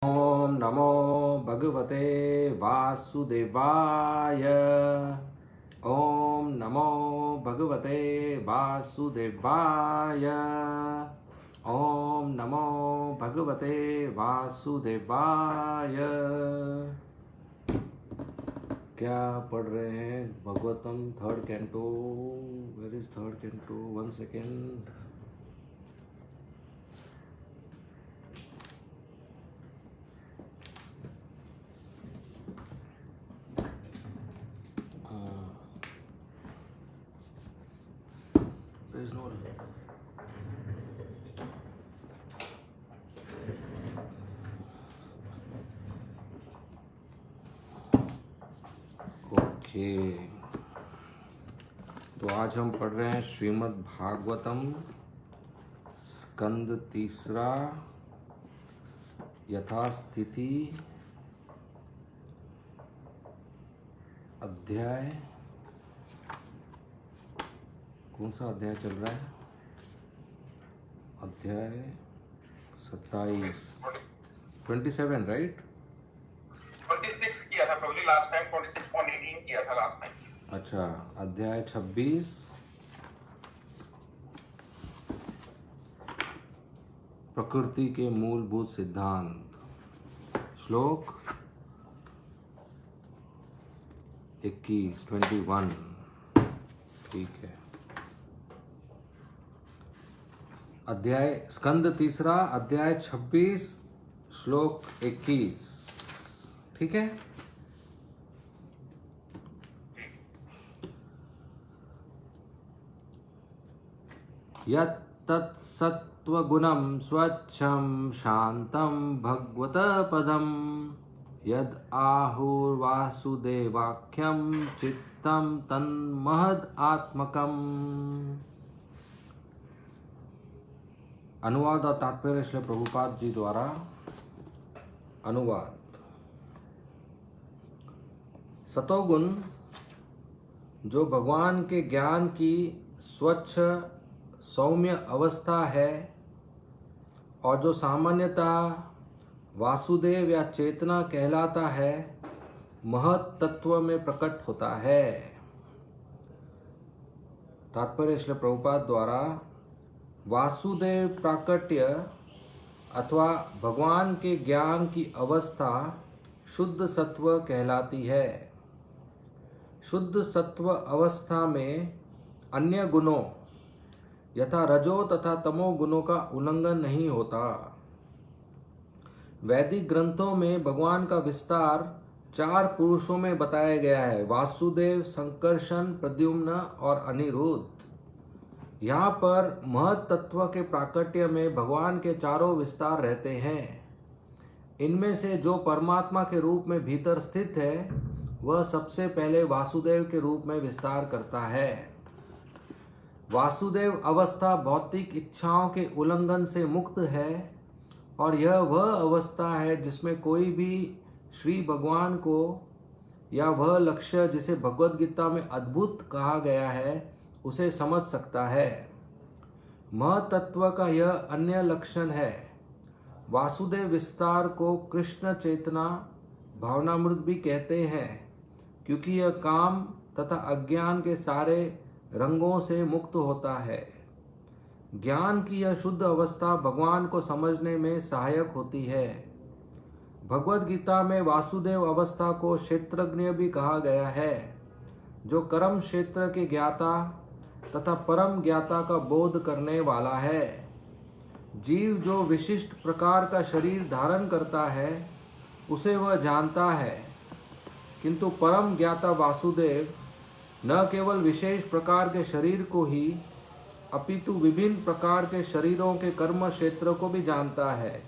ओम नमो भगवते वासुदेवाय। ओम नमो भगवते वासुदेवाय। ओम नमो भगवते वासुदेवाय। क्या पढ़ रहे हैं? Bhagavatam third canto. Where is third canto? 1 second. There is no. Okay, तो आज हम पढ़ रहे हैं श्रीमद् भागवतम स्कंद तीसरा यथास्थिति अध्याय। कौन सा अध्याय चल रहा है? अध्याय 27, 27, राइट? 26 किया था probably last time, 26.18 किया था last time. अच्छा, अध्याय 26 प्रकृति के मूलभूत सिद्धांत। श्लोक 21। ठीक है। अध्याय स्कंद तीसरा अध्याय 26 श्लोक 21। ठीक है। यत्तत्सत्त्वगुणं स्वच्छं शान्तं भगवतपदं यद् आहुर्वासुदेवाख्यं चित्तं तन्महद् आत्मकम्। अनुवाद और तात्पर्य श्री प्रभुपाद जी द्वारा। अनुवाद। सतोगुण जो भगवान के ज्ञान की स्वच्छ सौम्य अवस्था है और जो सामान्यतः वासुदेव या चेतना कहलाता है, महत् तत्व में प्रकट होता है। तात्पर्य श्री प्रभुपाद द्वारा। वासुदेव प्राकट्य अथवा भगवान के ज्ञान की अवस्था शुद्ध सत्व कहलाती है। शुद्ध सत्व अवस्था में अन्य गुणों यथा रजो तथा तमो गुणों का उल्लंघन नहीं होता। वैदिक ग्रंथों में भगवान का विस्तार 4 पुरुषों में बताया गया है: वासुदेव, संकर्षण, प्रद्युम्न और अनिरुद्ध। यहाँ पर महत् तत्व के प्राकट्य में भगवान के चारों विस्तार रहते हैं। इनमें से जो परमात्मा के रूप में भीतर स्थित है, वह सबसे पहले वासुदेव के रूप में विस्तार करता है। वासुदेव अवस्था भौतिक इच्छाओं के उल्लंघन से मुक्त है और यह वह अवस्था है जिसमें कोई भी श्री भगवान को या वह लक्ष्य जिसे भगवद गीता में अद्भुत कहा गया है, उसे समझ सकता है। महत्त्व का यह अन्य लक्षण है। वासुदेव विस्तार को कृष्ण चेतना भावनामृत भी कहते हैं, क्योंकि यह काम तथा अज्ञान के सारे रंगों से मुक्त होता है। ज्ञान की यह शुद्ध अवस्था भगवान को समझने में सहायक होती है। भगवद गीता में वासुदेव अवस्था को क्षेत्रज्ञ भी कहा गया है, जो कर्म क्षेत्र के ज्ञाता तथा परम ज्ञाता का बोध करने वाला है। जीव जो विशिष्ट प्रकार का शरीर धारण करता है, उसे वह जानता है, किंतु परम ज्ञाता वासुदेव न केवल विशेष प्रकार के शरीर को ही अपितु विभिन्न प्रकार के शरीरों के कर्म क्षेत्र को भी जानता है।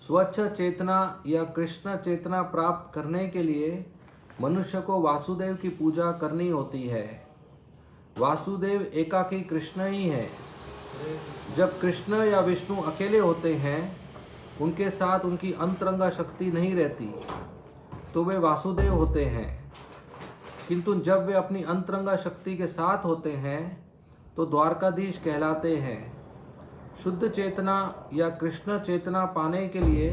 स्वच्छ चेतना या कृष्ण चेतना प्राप्त करने के लिए मनुष्य को वासुदेव की पूजा करनी होती है। वासुदेव एकाकी कृष्ण ही है। जब कृष्ण या विष्णु अकेले होते हैं, उनके साथ उनकी अंतरंगा शक्ति नहीं रहती, तो वे वासुदेव होते हैं। किंतु जब वे अपनी अंतरंगा शक्ति के साथ होते हैं, तो द्वारकाधीश कहलाते हैं। शुद्ध चेतना या कृष्ण चेतना पाने के लिए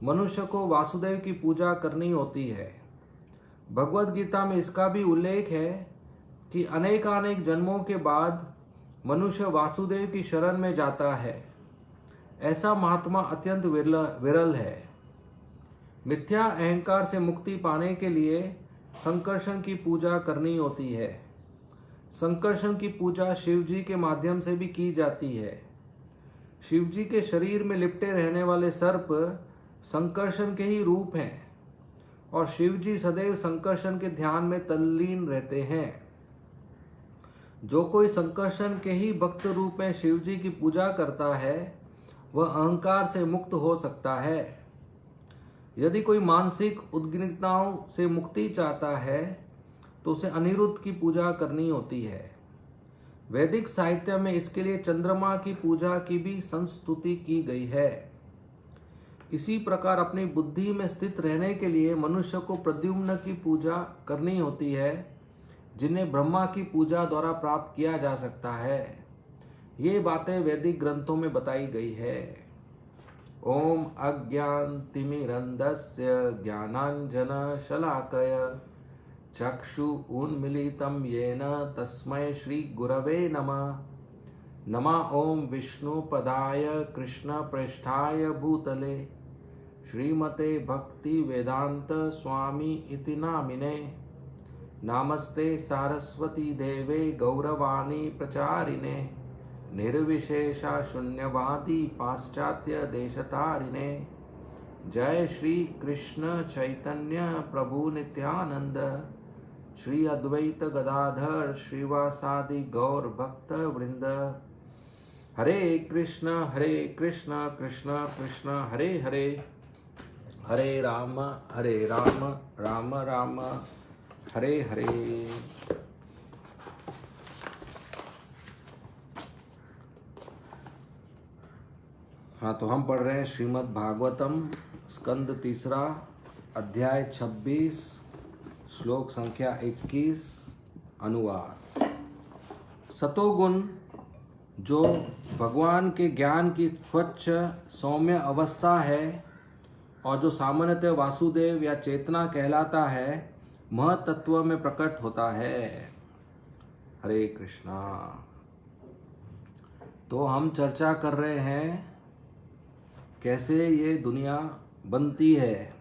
मनुष्य को वासुदेव की पूजा करनी होती है। भगवत गीता में इसका भी उल्लेख है कि अनेकानेक जन्मों के बाद मनुष्य वासुदेव की शरण में जाता है। ऐसा महात्मा अत्यंत विरल है। मिथ्या अहंकार से मुक्ति पाने के लिए संकर्षण की पूजा करनी होती है। संकर्षण की पूजा शिव जी के माध्यम से भी की जाती है। शिव जी के शरीर में लिपटे रहने वाले सर्प संकर्षण के ही रूप हैं और शिव जी सदैव संकर्षण के ध्यान में तल्लीन रहते हैं। जो कोई संकर्षण के ही भक्त रूप में शिव जी की पूजा करता है वह अहंकार से मुक्त हो सकता है। यदि कोई मानसिक उद्विग्नताओं से मुक्ति चाहता है तो उसे अनिरुद्ध की पूजा करनी होती है। वैदिक साहित्य में इसके लिए चंद्रमा की पूजा की भी संस्तुति की गई है। इसी प्रकार अपनी बुद्धि में स्थित रहने के लिए मनुष्य को प्रद्युम्न की पूजा करनी होती है, जिन्हें ब्रह्मा की पूजा द्वारा प्राप्त किया जा सकता है। ये बातें वैदिक ग्रंथों में बताई गई है। ओम अज्ञानतिमिरन्धस्य ज्ञानांजन शलाकय चक्षु उन्मीलितं येन तस्मै श्री गुरवे नमः। नमः ओम विष्णुपदाय कृष्णप्रेष्ठाय भूतले श्रीमते भक्ति वेदांत स्वामी इति नामिने। नमस्ते सारस्वती देवे गौरवाणी प्रचारिणे निर्विशेषा शून्यवादी पाश्चात्य देशतारिणे। जय श्री कृष्ण चैतन्य प्रभु नित्यानंद श्री अद्वैत गदाधर श्रीवासादि गौर भक्त वृंद। हरे कृष्ण कृष्ण कृष्ण हरे हरे, हरे राम राम राम हरे हरे। हाँ, तो हम पढ़ रहे हैं श्रीमद् भागवतम स्कंद 3 अध्याय 26 श्लोक संख्या 21 अनुवाद। सतोगुण जो भगवान के ज्ञान की स्वच्छ सौम्य अवस्था है और जो सामान्यतः वासुदेव या चेतना कहलाता है, महतत्व में प्रकट होता है। हरे कृष्णा। तो हम चर्चा कर रहे हैं कैसे ये दुनिया बनती है।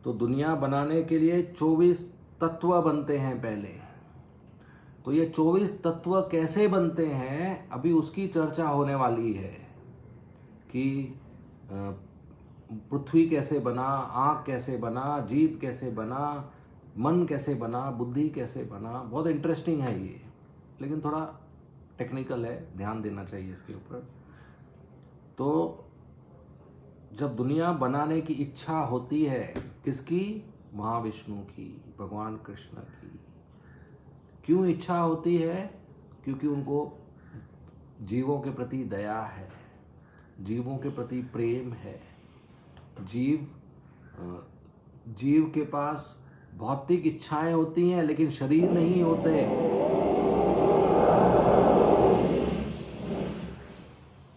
तो दुनिया बनाने के लिए 24 तत्व बनते हैं पहले। तो ये 24 तत्व कैसे बनते हैं, अभी उसकी चर्चा होने वाली है कि पृथ्वी कैसे बना, आँख कैसे बना, जीभ कैसे बना, मन कैसे बना, बुद्धि कैसे बना। बहुत इंटरेस्टिंग है ये, लेकिन थोड़ा टेक्निकल है, ध्यान देना चाहिए इसके ऊपर। तो जब दुनिया बनाने की इच्छा होती है, किसकी? महाविष्णु की, भगवान कृष्ण की। क्यों इच्छा होती है? क्योंकि उनको जीवों के प्रति दया है, जीवों के प्रति प्रेम है। जीव के पास भौतिक इच्छाएं होती हैं लेकिन शरीर नहीं होते।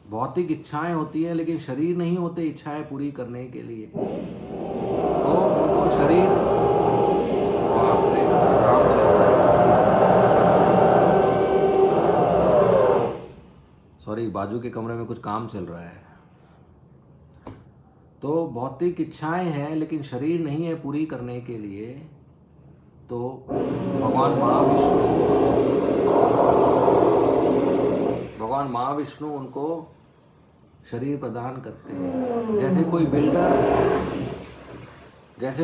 भौतिक इच्छाएं होती हैं लेकिन शरीर नहीं होते इच्छाएं पूरी करने के लिए। तो उनको शरीर काम चलता है। सॉरी, बाजू के कमरे में कुछ काम चल रहा है। तो भौतिक इच्छाएं हैं लेकिन शरीर नहीं है पूरी करने के लिए। तो भगवान महाविष्णु उनको शरीर प्रदान करते हैं। जैसे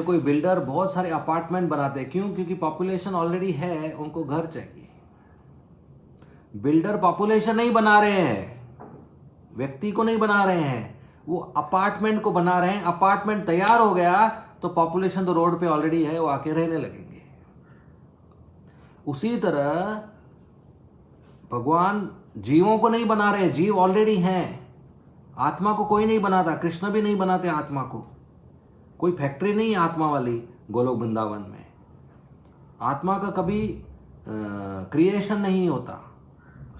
कोई बिल्डर बहुत सारे अपार्टमेंट बनाते हैं। क्यों? क्योंकि पॉपुलेशन ऑलरेडी है, उनको घर चाहिए। बिल्डर पॉपुलेशन नहीं बना रहे हैं, व्यक्ति को नहीं बना रहे हैं, वो अपार्टमेंट को बना रहे हैं। अपार्टमेंट तैयार हो गया तो पॉपुलेशन तो रोड पे ऑलरेडी है, वो आके रहने लगेंगे। उसी तरह भगवान जीवों को नहीं बना रहे, जीव ऑलरेडी हैं। आत्मा को कोई नहीं बनाता, कृष्ण भी नहीं बनाते आत्मा को। कोई फैक्ट्री नहीं है आत्मा वाली गोलोक वृंदावन में। आत्मा का कभी क्रिएशन नहीं होता,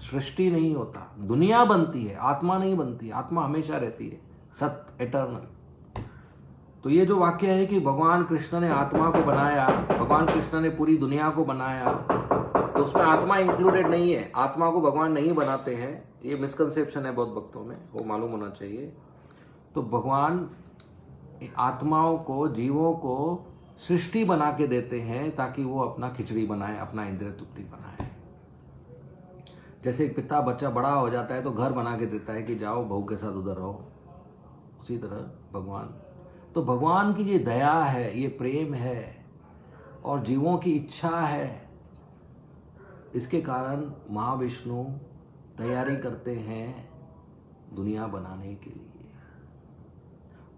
सृष्टि नहीं होता। दुनिया बनती है, आत्मा नहीं बनती। आत्मा हमेशा रहती है, सत्य, एटर्नल। तो ये जो वाक्य है कि भगवान कृष्ण ने आत्मा को बनाया, भगवान कृष्ण ने पूरी दुनिया को बनाया, तो उसमें आत्मा इंक्लूडेड नहीं है। आत्मा को भगवान नहीं बनाते हैं, ये मिसकंसेप्शन है बहुत भक्तों में, वो मालूम होना चाहिए। तो भगवान आत्माओं को, जीवों को सृष्टि बना के देते हैं ताकि वो अपना खिचड़ी बनाए, अपना इंद्रिय तृप्ति बनाए। जैसे एक पिता बच्चा बड़ा हो जाता है तो घर बना के देता है कि जाओ बहू के साथ उधर रहो, उसी तरह भगवान। तो भगवान की ये दया है, ये प्रेम है और जीवों की इच्छा है, इसके कारण महाविष्णु तैयारी करते हैं दुनिया बनाने के लिए।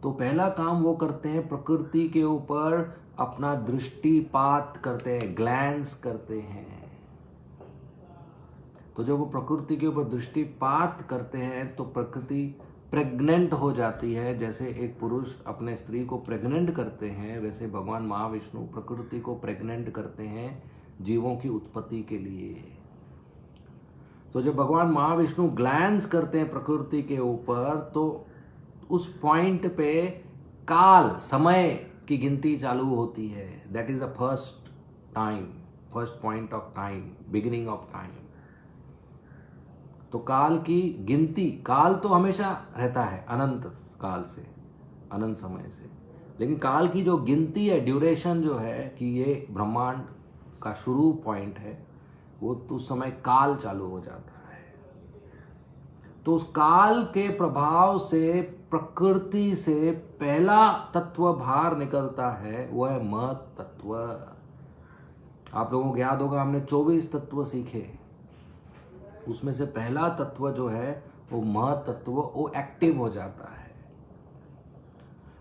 तो पहला काम वो करते हैं, प्रकृति के ऊपर अपना दृष्टिपात करते हैं, ग्लैंस करते हैं। तो जब वो प्रकृति के ऊपर दृष्टिपात करते हैं तो प्रकृति प्रेग्नेंट हो जाती है। जैसे एक पुरुष अपने स्त्री को प्रेग्नेंट करते हैं, वैसे भगवान महाविष्णु प्रकृति को प्रेग्नेंट करते हैं जीवों की उत्पत्ति के लिए। तो जब भगवान महाविष्णु ग्लैंस करते हैं प्रकृति के ऊपर, तो उस पॉइंट पे काल, समय की गिनती चालू होती है। That is the first time, first point of time, beginning of time. तो काल की गिनती, काल तो हमेशा रहता है अनंत काल से, अनंत समय से, लेकिन काल की जो गिनती है, ड्यूरेशन जो है कि ये ब्रह्मांड का शुरू पॉइंट है, वो तो उस समय काल चालू हो जाता है। तो उस काल के प्रभाव से प्रकृति से पहला तत्व बाहर निकलता है, वो है महत तत्व। आप लोगों को याद होगा हमने 24 तत्व सीखे, उसमें से पहला तत्व जो है वो महत तत्व, वो एक्टिव हो जाता है।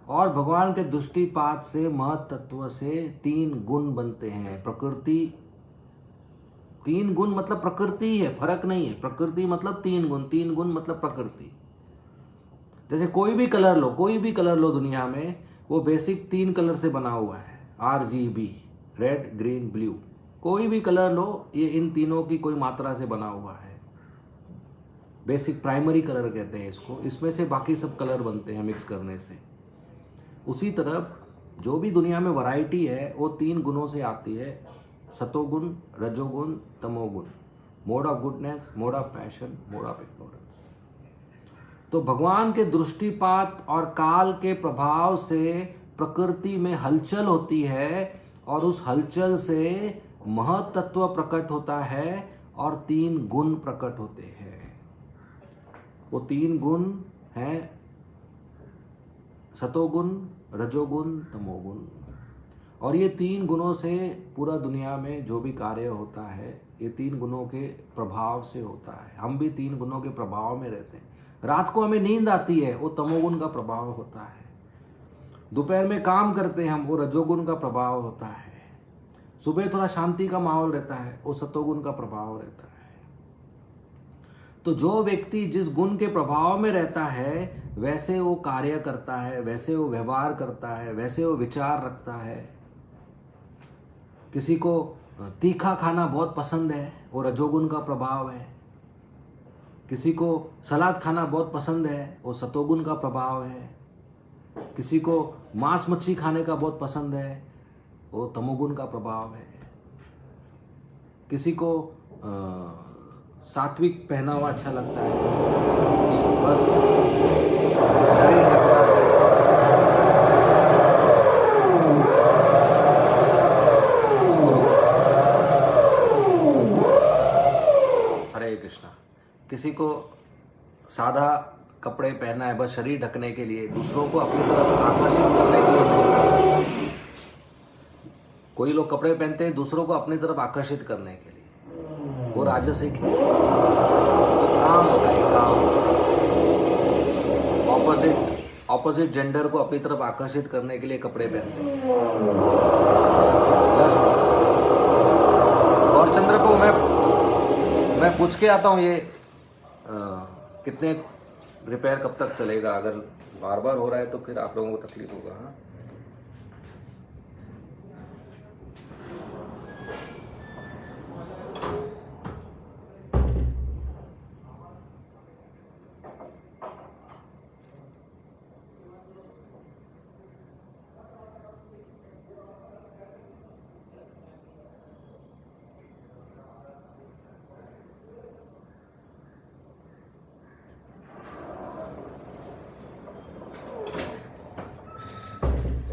और भगवान के दृष्टिपात से महत तत्व से 3 गुण बनते हैं। प्रकृति, 3 गुण मतलब प्रकृति है, फर्क नहीं है। प्रकृति मतलब 3 गुण, 3 गुण मतलब प्रकृति। जैसे कोई भी कलर लो, कोई भी कलर लो दुनिया में, वो बेसिक 3 कलर से बना हुआ है, RGB, रेड ग्रीन ब्लू। कोई भी कलर लो, ये इन तीनों की कोई मात्रा से बना हुआ है। बेसिक प्राइमरी कलर कहते हैं इसको। इसमें से बाकी सब कलर बनते हैं मिक्स करने से। उसी तरह जो भी दुनिया में वैरायटी है वो 3 गुणों से आती है, सतोगुण, रजोगुण, तमोगुण। Mode of goodness, mode of passion, mode of ignorance. तो भगवान के दृष्टिपात और काल के प्रभाव से प्रकृति में हलचल होती है और उस हलचल से महत तत्व प्रकट होता है और 3 गुण प्रकट होते हैं। वो 3 गुण हैं सतोगुण, रजोगुण, तमोगुण। और ये 3 गुणों से पूरा दुनिया में जो भी कार्य होता है, ये 3 गुणों के प्रभाव से होता है। हम भी 3 गुणों के प्रभाव में रहते हैं। रात को हमें नींद आती है, वो तमोगुण का प्रभाव होता है। दोपहर में काम करते हैं हम, वो रजोगुण का प्रभाव होता है। सुबह थोड़ा शांति का माहौल रहता है, वो सतोगुण का प्रभाव रहता है। तो जो व्यक्ति जिस गुण के प्रभाव में रहता है, वैसे वो कार्य करता है, वैसे वो व्यवहार करता है, वैसे वो विचार रखता है। किसी को तीखा खाना बहुत पसंद है, वो रजोगुण का प्रभाव है। किसी को सलाद खाना बहुत पसंद है, वो सतोगुण का प्रभाव है। किसी को मांस मच्छी खाने का बहुत पसंद है, वो तमोगुण का प्रभाव है। किसी को सात्विक पहनावा अच्छा लगता है, कि बस शरीर ढकना चाहिए। हरे कृष्णा। किसी को सादा कपड़े पहनना है बस शरीर ढकने के लिए, दूसरों को अपनी तरफ आकर्षित करने के लिए नहीं। कोई लोग कपड़े पहनते हैं दूसरों को अपनी तरफ आकर्षित करने के लिए, वो राजसिक है। तो काम होता है, काम। ऑपोजिट जेंडर को अपनी तरफ आकर्षित करने के लिए कपड़े पहनते हैं। गौरचंद्र को मैं पूछ के आता हूँ, ये कितने रिपेयर कब तक चलेगा? अगर बार बार हो रहा है तो फिर आप लोगों को तकलीफ होगा। हाँ,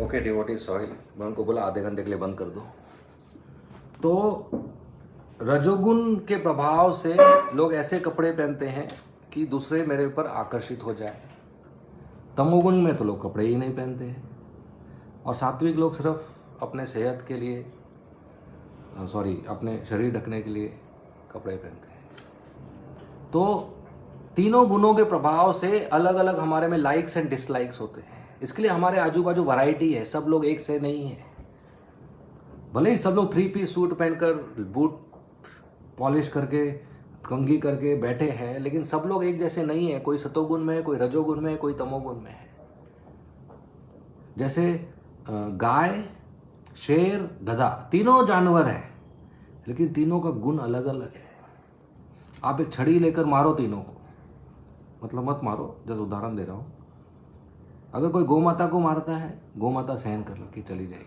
ओके डिवोटी, सॉरी, मैं उनको बोला आधे घंटे के लिए बंद कर दो। तो रजोगुण के प्रभाव से लोग ऐसे कपड़े पहनते हैं कि दूसरे मेरे ऊपर आकर्षित हो जाए। तमोगुण में तो लोग कपड़े ही नहीं पहनते हैं, और सात्विक लोग सिर्फ अपने सेहत के लिए, अपने शरीर ढकने के लिए कपड़े पहनते हैं। तो तीनों गुणों के प्रभाव से अलग अलग हमारे में लाइक्स एंड डिसलाइक्स होते हैं। इसके लिए हमारे आजू बाजू वैरायटी है, सब लोग एक से नहीं है। भले ही सब लोग 3 पीस सूट पहनकर, बूट पॉलिश करके, कंघी करके बैठे हैं, लेकिन सब लोग एक जैसे नहीं है। कोई सतोगुण में है, कोई रजोगुण में है, कोई तमोगुण में है। जैसे गाय, शेर, गधा, तीनों जानवर हैं, लेकिन तीनों का गुण अलग अलग है। आप एक छड़ी लेकर मारो तीनों को, मतलब मत मारो, जैसे उदाहरण दे रहा हूं। अगर कोई गौ माता को मारता है, गौ माता सहन कर के चली जाएगी।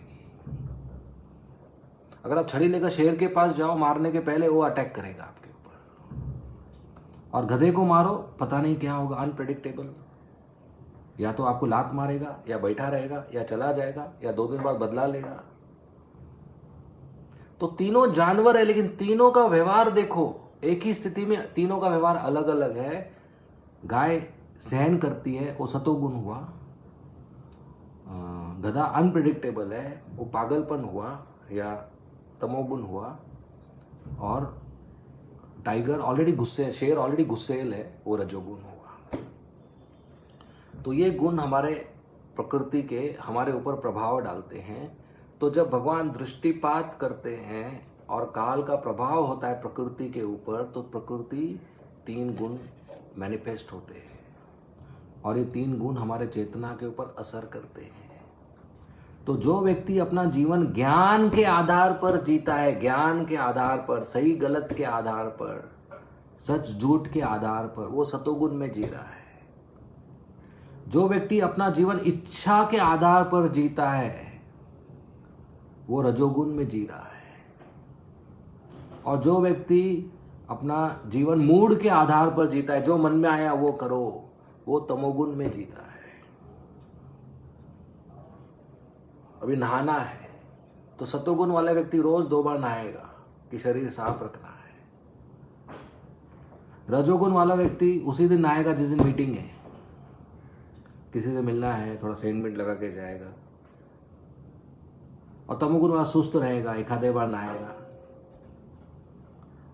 अगर आप छड़ी लेकर शेर के पास जाओ मारने के पहले, वो अटैक करेगा आपके ऊपर। और गधे को मारो, पता नहीं क्या होगा, अनप्रेडिक्टेबल। या तो आपको लात मारेगा, या बैठा रहेगा, या चला जाएगा, या 2 दिन बाद बदला लेगा। तो तीनों जानवर है, लेकिन तीनों का व्यवहार देखो, एक ही स्थिति में तीनों का व्यवहार अलग अलग है। गाय सहन करती है, वो सतोगुण हुआ। गधा अनप्रेडिक्टेबल है, वो पागलपन हुआ या तमोगुण हुआ। और टाइगर ऑलरेडी गुस्से, शेर ऑलरेडी गुस्सेल है, वो रजोगुण हुआ। तो ये गुण हमारे प्रकृति के हमारे ऊपर प्रभाव डालते हैं। तो जब भगवान दृष्टिपात करते हैं और काल का प्रभाव होता है प्रकृति के ऊपर, तो प्रकृति 3 गुण मैनिफेस्ट होते हैं, और ये 3 गुण हमारे चेतना के ऊपर असर करते हैं। तो जो व्यक्ति अपना जीवन ज्ञान के आधार पर जीता है, ज्ञान के आधार पर, सही गलत के आधार पर, सच झूठ के आधार पर, वो सतोगुण में जी रहा है। जो व्यक्ति अपना जीवन इच्छा के आधार पर जीता है, वो रजोगुण में जी रहा है। और जो व्यक्ति अपना जीवन मूड के आधार पर जीता है, जो मन में आया वो करो, वो तमोगुण में जीता है। अभी नहाना है तो सतोगुण वाला व्यक्ति रोज 2 बार नहाएगा कि शरीर साफ रखना है। रजोगुण वाला व्यक्ति उसी दिन नहाएगा जिस दिन मीटिंग है, किसी से मिलना है, थोड़ा सेंटमेंट लगा के जाएगा। और तमोगुण वाला सुस्त रहेगा, 1 आधे बार नहाएगा।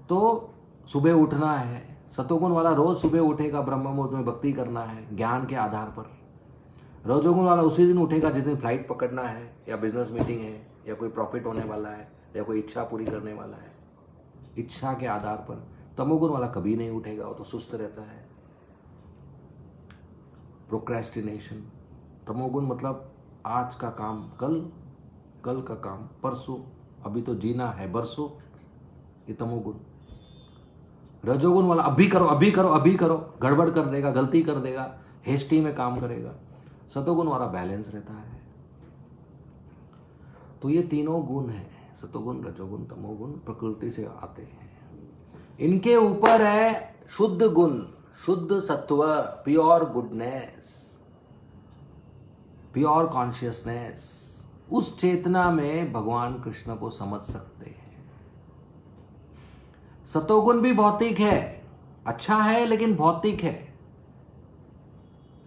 तो सुबह उठना है, सतोगुण वाला रोज सुबह उठेगा, ब्रह्म मुहूर्त में भक्ति करना है ज्ञान के आधार पर। रजोगुण वाला उसी दिन उठेगा जिस दिन फ्लाइट पकड़ना है, या बिजनेस मीटिंग है, या कोई प्रॉफिट होने वाला है, या कोई इच्छा पूरी करने वाला है, इच्छा के आधार पर। तमोगुण वाला कभी नहीं उठेगा, वो तो सुस्त रहता है, प्रोक्रेस्टिनेशन। तमोगुण मतलब आज का काम कल, कल का काम परसों, अभी तो जीना है बरसों, ये तमोगुण। रजोगुण वाला अभी करो अभी करो अभी करो, गड़बड़ कर देगा, गलती कर देगा, हेस्टी में काम करेगा। सतोगुण वाला बैलेंस रहता है। तो ये तीनों गुण हैं, सतोगुण, रजोगुण, तमोगुण, प्रकृति से आते हैं। इनके ऊपर है शुद्ध गुण, शुद्ध सत्व, प्योर गुडनेस, प्योर कॉन्शियसनेस। उस चेतना में भगवान कृष्ण को समझ सकते हैं। सतोगुण भी भौतिक है, अच्छा है लेकिन भौतिक है।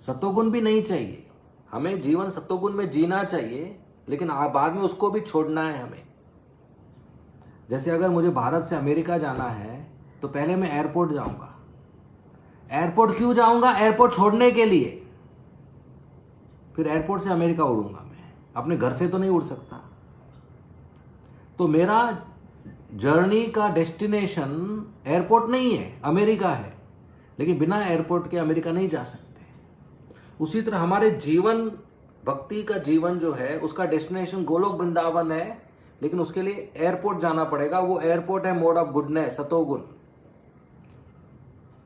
सतोगुण भी नहीं चाहिए, हमें जीवन सतोगुण में जीना चाहिए, लेकिन बाद में उसको भी छोड़ना है हमें। जैसे अगर मुझे भारत से अमेरिका जाना है तो पहले मैं एयरपोर्ट जाऊंगा। एयरपोर्ट क्यों जाऊंगा? एयरपोर्ट छोड़ने के लिए। फिर एयरपोर्ट से अमेरिका उड़ूंगा मैं, अपने घर से तो नहीं उड़ सकता। तो मेरा जर्नी का डेस्टिनेशन एयरपोर्ट नहीं है, अमेरिका है, लेकिन बिना एयरपोर्ट के अमेरिका नहीं जा सकते। उसी तरह हमारे जीवन, भक्ति का जीवन जो है, उसका डेस्टिनेशन गोलोक वृंदावन है, लेकिन उसके लिए एयरपोर्ट जाना पड़ेगा। वो एयरपोर्ट है मोड ऑफ गुडनेस, सतोगुण।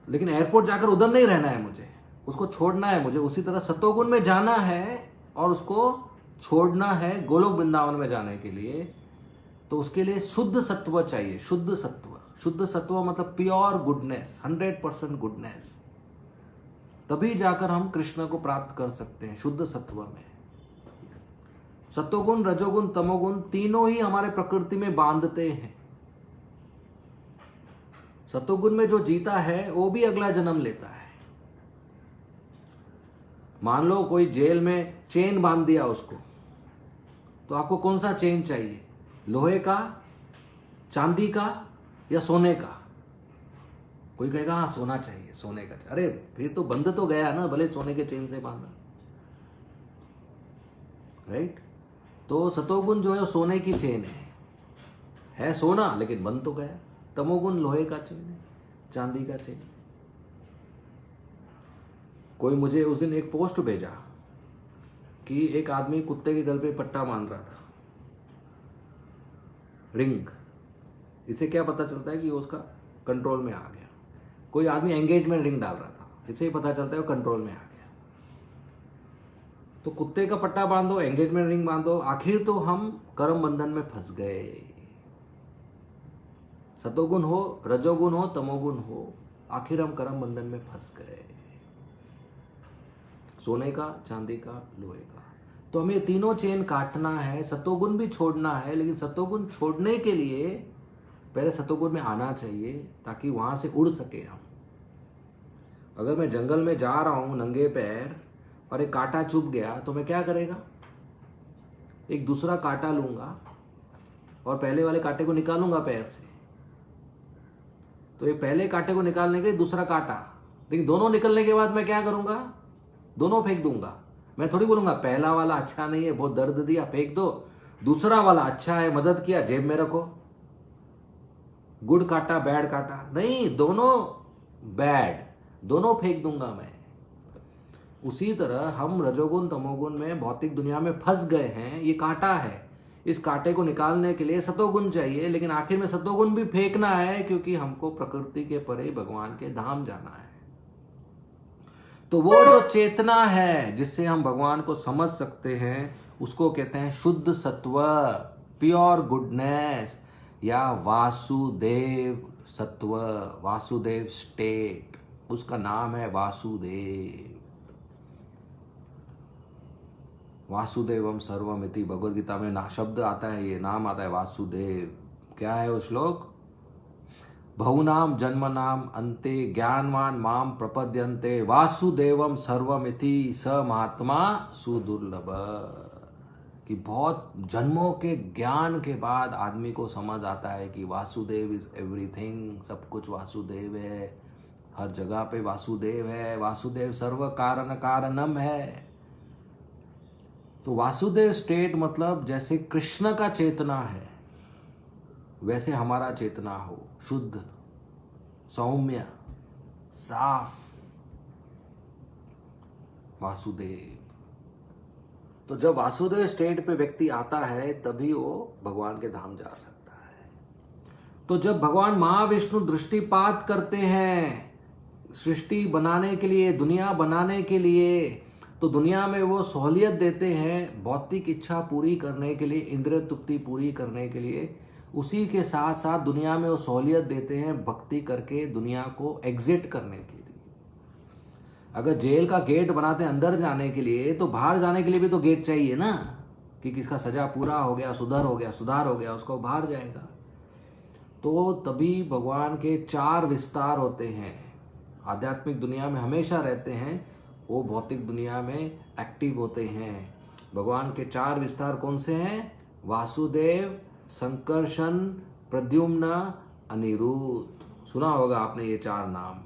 लेकिन एयरपोर्ट जाकर उधर नहीं रहना है मुझे, उसको छोड़ना है मुझे। उसी तरह सतोगुण में जाना है और उसको छोड़ना है गोलोक वृंदावन में जाने के लिए। तो उसके लिए शुद्ध सत्व चाहिए, शुद्ध सत्व। शुद्ध सत्व मतलब प्योर गुडनेस, 100% गुडनेस। तभी जाकर हम कृष्ण को प्राप्त कर सकते हैं, शुद्ध सत्व में। सतोगुण, रजोगुण, तमोगुण तीनों ही हमारे प्रकृति में बांधते हैं। सतोगुण में जो जीता है वो भी अगला जन्म लेता है। मान लो कोई जेल में चेन बांध दिया उसको, तो आपको कौन सा चेन चाहिए, लोहे का, चांदी का या सोने का? कोई कहेगा हाँ सोना चाहिए, सोने का। अरे फिर तो बंध तो गया ना, भले सोने के चेन से बांधा, राइट? तो सतोगुण जो है वो सोने की चेन है सोना, लेकिन बंध तो गया। तमोगुण लोहे का चेन है, चांदी का चेन। कोई मुझे उस दिन एक पोस्ट भेजा कि एक आदमी कुत्ते के गल पे पट्टा बांध रहा था, रिंग। इससे क्या पता चलता है कि वो उसका कंट्रोल में आ गया। कोई आदमी एंगेजमेंट रिंग डाल रहा था, इससे ही पता चलता है वो कंट्रोल में आ गया। तो कुत्ते का पट्टा बांधो, एंगेजमेंट रिंग बांधो, आखिर तो हम कर्म बंधन में फंस गए। सतोगुण हो, रजोगुण हो, तमोगुण हो, आखिर हम कर्म बंधन में फंस गए, सोने का, चांदी का, लोहे का। तो हमें तीनों चेन काटना है, सतोगुण भी छोड़ना है। लेकिन सतोगुण छोड़ने के लिए पहले सतोगुण में आना चाहिए, ताकि वहां से उड़ सके हम। अगर मैं जंगल में जा रहा हूं नंगे पैर और एक कांटा चुभ गया, तो मैं क्या करेगा, एक दूसरा कांटा लूंगा और पहले वाले कांटे को निकालूंगा पैर से। तो ये पहले कांटे को निकालने के लिए दूसरा कांटा, लेकिन दोनों निकलने के बाद मैं क्या करूंगा, दोनों फेंक दूंगा। मैं थोड़ी बोलूंगा पहला वाला अच्छा नहीं है, बहुत दर्द दिया, फेंक दो। दूसरा वाला अच्छा है, मदद किया, जेब में रखो। गुड काटा, बैड काटा नहीं, दोनों बैड, दोनों फेंक दूंगा मैं। उसी तरह हम रजोगुण तमोगुण में भौतिक दुनिया में फंस गए हैं। ये कांटा है, इस कांटे को निकालने के लिए सतोगुण चाहिए, लेकिन आखिर में सतोगुण भी फेंकना है, क्योंकि हमको प्रकृति के परे भगवान के धाम जाना है। तो वो जो चेतना है जिससे हम भगवान को समझ सकते हैं, उसको कहते हैं शुद्ध सत्व, प्योर गुडनेस, या वासुदेव सत्व, वासुदेव स्टेट। उसका नाम है वासुदेव। वासुदेवम सर्वमिति, भगवद गीता में ना शब्द आता है, ये नाम आता है वासुदेव। क्या है वो श्लोक, बहुनाम जन्मनाम अन्ते ज्ञानवान माम प्रपद्यन्ते वासुदेवम सर्वमिति स महात्मा सुदुर्लभ। कि बहुत जन्मों के ज्ञान के बाद आदमी को समझ आता है कि वासुदेव इज एवरीथिंग, सब कुछ वासुदेव है, हर जगह पे वासुदेव है, वासुदेव सर्व कारण कारणम है। तो वासुदेव स्टेट मतलब जैसे कृष्ण का चेतना है, वैसे हमारा चेतना हो, शुद्ध, सौम्य, साफ, वासुदेव। तो जब वासुदेव स्टेट पे व्यक्ति आता है, तभी वो भगवान के धाम जा सकता है। तो जब भगवान महाविष्णु दृष्टिपात करते हैं सृष्टि बनाने के लिए, दुनिया बनाने के लिए, तो दुनिया में वो सहूलियत देते हैं भौतिक इच्छा पूरी करने के लिए, इंद्रिय तृप्ति पूरी करने के लिए। उसी के साथ साथ दुनिया में वो सहूलियत देते हैं भक्ति करके दुनिया को एग्जिट करने के लिए। अगर जेल का गेट बनाते हैं अंदर जाने के लिए, तो बाहर जाने के लिए भी तो गेट चाहिए ना, कि किसका सजा पूरा हो गया, सुधार हो गया, उसको बाहर जाएगा। तो तभी भगवान के 4 विस्तार होते हैं। आध्यात्मिक दुनिया में हमेशा रहते हैं, वो भौतिक दुनिया में एक्टिव होते हैं। भगवान के 4 विस्तार कौन से हैं, वासुदेव, संकर्षण, प्रद्युम्न, अनिरुद्ध। सुना होगा आपने ये 4 नाम।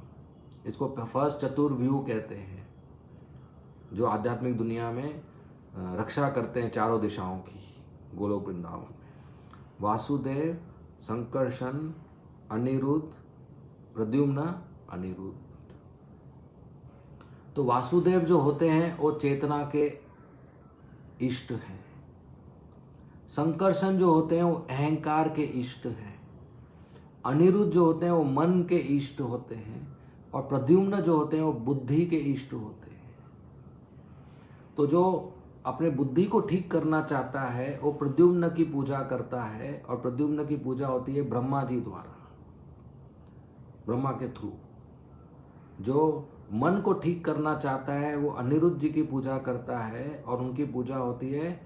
इसको फर्स्ट चतुर्व्यूह कहते हैं, जो आध्यात्मिक दुनिया में रक्षा करते हैं चारों दिशाओं की, गोलोक वृंदावन में। वासुदेव, संकर्षण, अनिरुद्ध, प्रद्युम्न, अनिरुद्ध। तो वासुदेव जो होते हैं वो चेतना के इष्ट हैं। संकर्षण जो होते हैं वो अहंकार के इष्ट हैं। अनिरुद्ध जो होते हैं वो मन के इष्ट होते हैं। और प्रद्युम्न जो होते हैं वो बुद्धि के इष्ट होते हैं। तो जो अपने बुद्धि को ठीक करना चाहता है वो प्रद्युम्न की पूजा करता है, और प्रद्युम्न की पूजा होती है ब्रह्मा जी द्वारा, ब्रह्मा के थ्रू। जो मन को ठीक करना चाहता है वो अनिरुद्ध जी की पूजा करता है, और उनकी पूजा होती है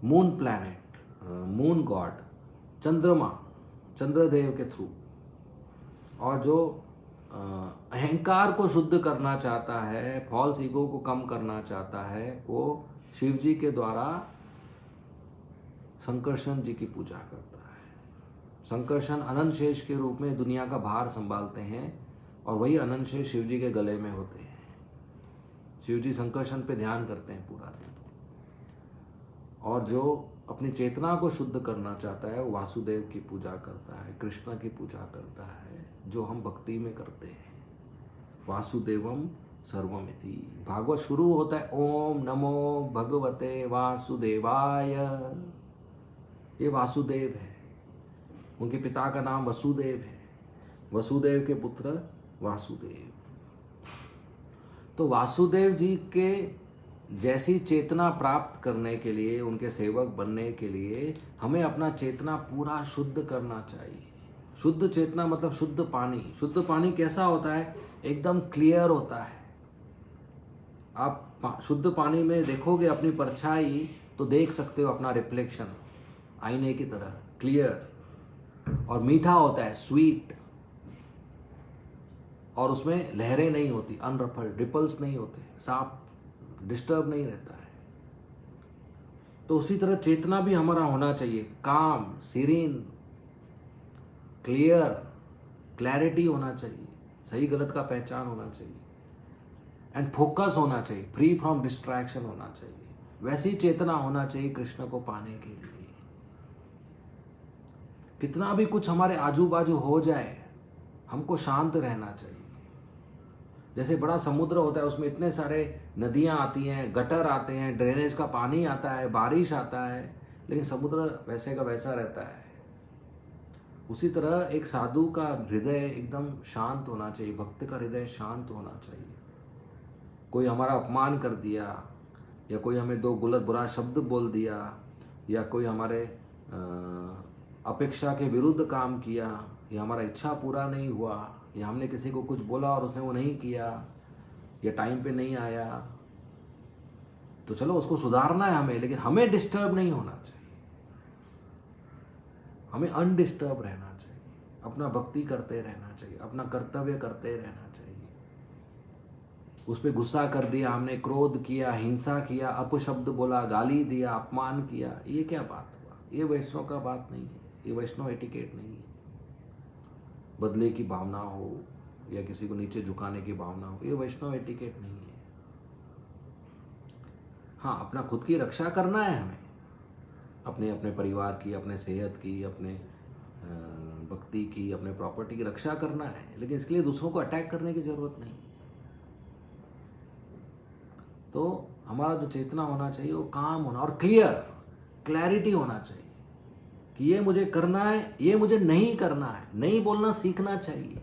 मून प्लैनेट, मून गॉड, चंद्रमा, चंद्रदेव के थ्रू। और जो अहंकार को शुद्ध करना चाहता है, फॉल्स ईगो को कम करना चाहता है, वो शिव जी के द्वारा संकर्षण जी की पूजा करता है। संकर्षण अनंत शेष के रूप में दुनिया का भार संभालते हैं और वही अनंत शेष शिव जी के गले में होते हैं। शिव जी संकर्षण पे ध्यान करते हैं पूरा दिन। और जो अपनी चेतना को शुद्ध करना चाहता है वो वासुदेव की पूजा करता है, कृष्ण की पूजा करता है, जो हम भक्ति में करते हैं। वासुदेवम सर्वमिति। भागवत शुरू होता है ओम नमो भगवते वासुदेवाय। ये वासुदेव है, उनके पिता का नाम वसुदेव है, वसुदेव के पुत्र वासुदेव। तो वासुदेव जी के जैसी चेतना प्राप्त करने के लिए, उनके सेवक बनने के लिए हमें अपना चेतना पूरा शुद्ध करना चाहिए। शुद्ध चेतना मतलब शुद्ध पानी। शुद्ध पानी कैसा होता है? एकदम क्लियर होता है। आप शुद्ध पानी में देखोगे अपनी परछाई तो देख सकते हो अपना रिफ्लेक्शन, आईने की तरह क्लियर। और मीठा होता है, स्वीट, और उसमें लहरें नहीं होती, अनरफल्ड, रिपल्स नहीं होते, साफ, डिस्टर्ब नहीं रहता है। तो उसी तरह चेतना भी हमारा होना चाहिए, काम, सीरीन, क्लियर, क्लैरिटी होना चाहिए, सही गलत का पहचान होना चाहिए, एंड फोकस होना चाहिए, फ्री फ्रॉम डिस्ट्रैक्शन होना चाहिए। वैसी चेतना होना चाहिए कृष्ण को पाने के लिए। कितना भी कुछ हमारे आजू बाजू हो जाए, हमको शांत रहना चाहिए। जैसे बड़ा समुद्र होता है, उसमें इतने सारे नदियां आती हैं, गटर आते हैं, ड्रेनेज का पानी आता है, बारिश आता है, लेकिन समुद्र वैसे का वैसा रहता है। उसी तरह एक साधु का हृदय एकदम शांत होना चाहिए, भक्त का हृदय शांत होना चाहिए। कोई हमारा अपमान कर दिया, या कोई हमें दो गलत बुरा शब्द बोल दिया, या कोई हमारे अपेक्षा के विरुद्ध काम किया, या हमारा इच्छा पूरा नहीं हुआ, या हमने किसी को कुछ बोला और उसने वो नहीं किया, या टाइम पे नहीं आया, तो चलो उसको सुधारना है हमें, लेकिन हमें डिस्टर्ब नहीं होना चाहिए। हमें अनडिस्टर्ब रहना चाहिए, अपना भक्ति करते रहना चाहिए, अपना कर्तव्य करते रहना चाहिए। उस पर गुस्सा कर दिया हमने, क्रोध किया, हिंसा किया, अपशब्द बोला, गाली दिया, अपमान किया, ये क्या बात हुआ? ये वैष्णव का बात नहीं है, ये वैष्णव एटिकेट नहीं है। बदले की भावना हो या किसी को नीचे झुकाने की भावना हो, ये वैष्णव एटिकेट नहीं है। हाँ, अपना खुद की रक्षा करना है हमें, अपने अपने परिवार की, अपने सेहत की, अपने भक्ति की, अपने प्रॉपर्टी की रक्षा करना है, लेकिन इसके लिए दूसरों को अटैक करने की जरूरत नहीं। तो हमारा जो चेतना होना चाहिए वो काम होना और क्लैरिटी होना चाहिए कि ये मुझे करना है, ये मुझे नहीं करना है। नहीं बोलना सीखना चाहिए।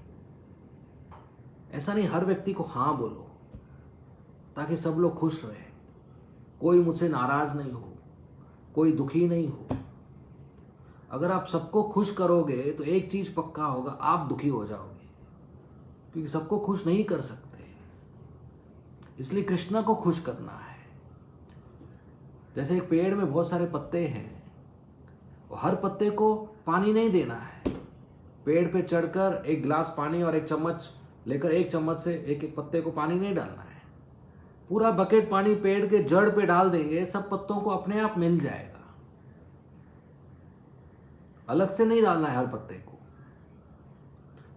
ऐसा नहीं हर व्यक्ति को हाँ बोलो ताकि सब लोग खुश रहे, कोई मुझसे नाराज नहीं हो, कोई दुखी नहीं हो। अगर आप सबको खुश करोगे तो एक चीज पक्का होगा, आप दुखी हो जाओगे, क्योंकि सबको खुश नहीं कर सकते। इसलिए कृष्ण को खुश करना है। जैसे एक पेड़ में बहुत सारे पत्ते हैं, हर पत्ते को पानी नहीं देना है। पेड़ पे चढ़कर एक गिलास पानी और एक चम्मच लेकर एक चम्मच से एक एक पत्ते को पानी नहीं डालना है। पूरा बकेट पानी पेड़ के जड़ पे डाल देंगे, सब पत्तों को अपने आप मिल जाएगा। अलग से नहीं डालना है हर पत्ते को।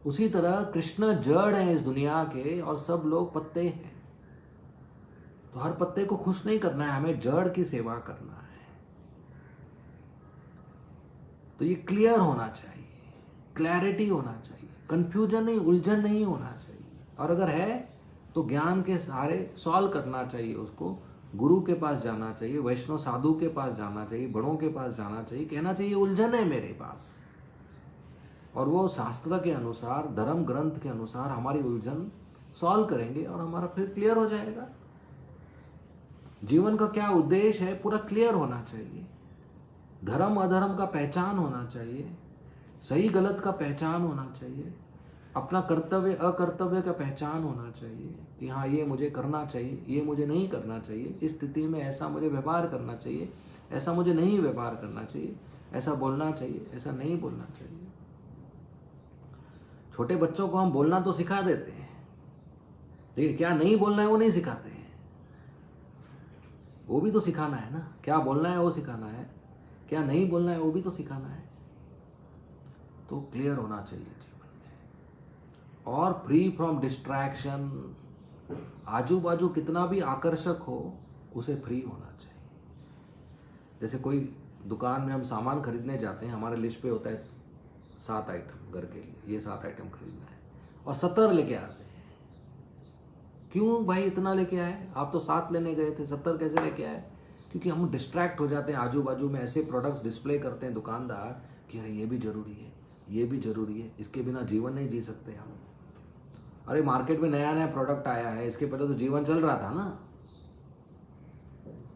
उसी तरह कृष्ण जड़ है इस दुनिया के और सब लोग पत्ते हैं। तो हर पत्ते को खुश नहीं करना है, हमें जड़ की सेवा करना है। तो ये क्लियर होना चाहिए, क्लैरिटी होना चाहिए, कंफ्यूजन नहीं, उलझन नहीं होना चाहिए। और अगर है तो ज्ञान के सहारे सॉल्व करना चाहिए उसको। गुरु के पास जाना चाहिए, वैष्णव साधु के पास जाना चाहिए, बड़ों के पास जाना चाहिए, कहना चाहिए उलझन है मेरे पास, और वो शास्त्र के अनुसार, धर्म ग्रंथ के अनुसार हमारी उलझन सॉल्व करेंगे और हमारा फिर क्लियर हो जाएगा। जीवन का क्या उद्देश्य है पूरा क्लियर होना चाहिए। धर्म अधर्म का पहचान होना चाहिए, सही गलत का पहचान होना चाहिए, अपना कर्तव्य अकर्तव्य का पहचान होना चाहिए कि हाँ ये मुझे करना चाहिए, ये मुझे नहीं करना चाहिए, इस स्थिति में ऐसा मुझे व्यवहार करना चाहिए, ऐसा मुझे नहीं व्यवहार करना चाहिए, ऐसा बोलना चाहिए, ऐसा नहीं बोलना चाहिए। छोटे बच्चों को हम बोलना तो सिखा देते हैं, लेकिन क्या नहीं बोलना है वो नहीं सिखाते हैं। वो भी तो सिखाना है ना, क्या बोलना है वो सिखाना है, क्या नहीं बोलना है वो भी तो सिखाना है। तो क्लियर होना चाहिए जीवन में, और फ्री फ्रॉम डिस्ट्रैक्शन। आजू बाजू कितना भी आकर्षक हो, उसे फ्री होना चाहिए। जैसे कोई दुकान में हम सामान खरीदने जाते हैं, हमारे लिस्ट पे होता है 7 आइटम घर के लिए, ये 7 आइटम खरीदना है, और 70 लेके आते हैं। क्यों भाई इतना लेके आए? आप तो 7 लेने गए थे, 70 कैसे लेके आए? क्योंकि हम डिस्ट्रैक्ट हो जाते हैं, आजू बाजू में ऐसे प्रोडक्ट्स डिस्प्ले करते हैं दुकानदार कि अरे ये भी जरूरी है, ये भी जरूरी है, इसके बिना जीवन नहीं जी सकते हम। अरे मार्केट में नया नया प्रोडक्ट आया है, इसके पहले तो जीवन चल रहा था ना,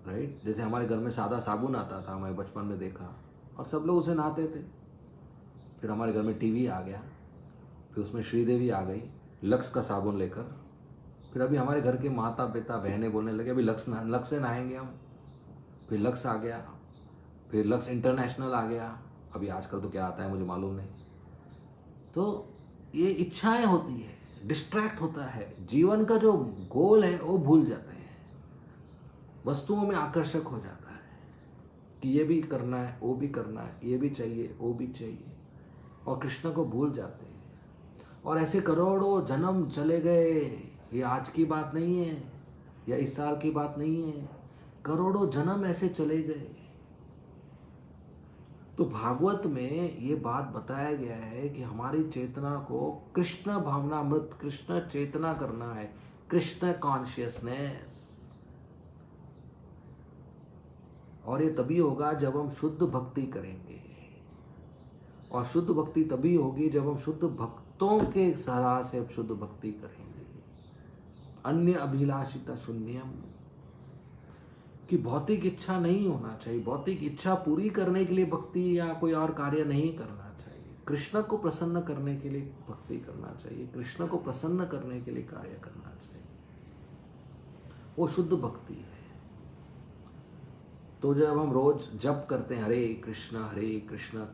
राइट। जैसे हमारे घर में सादा साबुन आता था, मैं बचपन में देखा, और सब लोग उसे नहाते थे। फिर हमारे घर में टीवी आ गया, फिर उसमें श्रीदेवी आ गई लक्स का साबुन लेकर। फिर अभी हमारे घर के माता पिता बहनें बोलने लगे अभी लक्स से नहाएंगे हम। फिर लक्स आ गया, फिर लक्स इंटरनेशनल आ गया, अभी आजकल तो क्या आता है मुझे मालूम नहीं। तो ये इच्छाएं होती है, डिस्ट्रैक्ट होता है, जीवन का जो गोल है वो भूल जाते हैं, वस्तुओं में आकर्षक हो जाता है कि ये भी करना है, वो भी करना है, ये भी चाहिए, वो भी चाहिए, और कृष्ण को भूल जाते हैं। और ऐसे करोड़ों जन्म चले गए, ये आज की बात नहीं है या इस साल की बात नहीं है, करोड़ों जन्म ऐसे चले गए। तो भागवत में ये बात बताया गया है कि हमारी चेतना को कृष्ण भावनामृत, कृष्ण चेतना करना है, कृष्ण कॉन्शियसनेस। और ये तभी होगा जब हम शुद्ध भक्ति करेंगे, और शुद्ध भक्ति तभी होगी जब हम शुद्ध भक्तों के सलाह से शुद्ध भक्ति करेंगे। अन्य अभिलाषिता शून्यम, कि भौतिक इच्छा नहीं होना चाहिए। भौतिक इच्छा पूरी करने के लिए भक्ति या कोई और कार्य नहीं करना चाहिए। कृष्ण को प्रसन्न करने के लिए भक्ति करना चाहिए, कृष्ण को प्रसन्न करने के लिए कार्य करना चाहिए, वो शुद्ध भक्ति है। तो जब हम रोज जप करते हैं हरे कृष्ण कृष्ण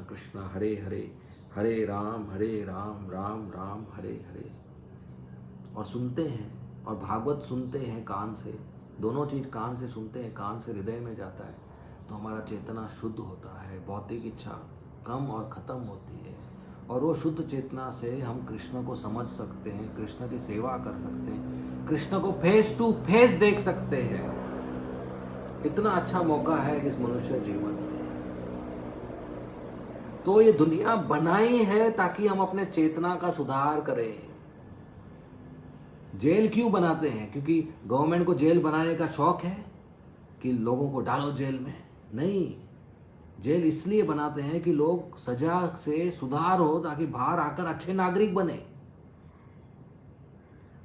कृष्ण हरे हरे, हरे राम राम राम हरे हरे, और सुनते हैं, और भागवत सुनते हैं कान से, दोनों चीज कान से सुनते हैं, कान से हृदय में जाता है, तो हमारा चेतना शुद्ध होता है, भौतिक इच्छा कम और खत्म होती है, और वो शुद्ध चेतना से हम कृष्ण को समझ सकते हैं, कृष्ण की सेवा कर सकते हैं, कृष्ण को फेस टू फेस देख सकते हैं। इतना अच्छा मौका है इस मनुष्य जीवन में। तो ये दुनिया बनाई है ताकि हम अपने चेतना का सुधार करें। जेल क्यों बनाते हैं? क्योंकि गवर्नमेंट को जेल बनाने का शौक है कि लोगों को डालो जेल में? नहीं, जेल इसलिए बनाते हैं कि लोग सजा से सुधार हो, ताकि बाहर आकर अच्छे नागरिक बने।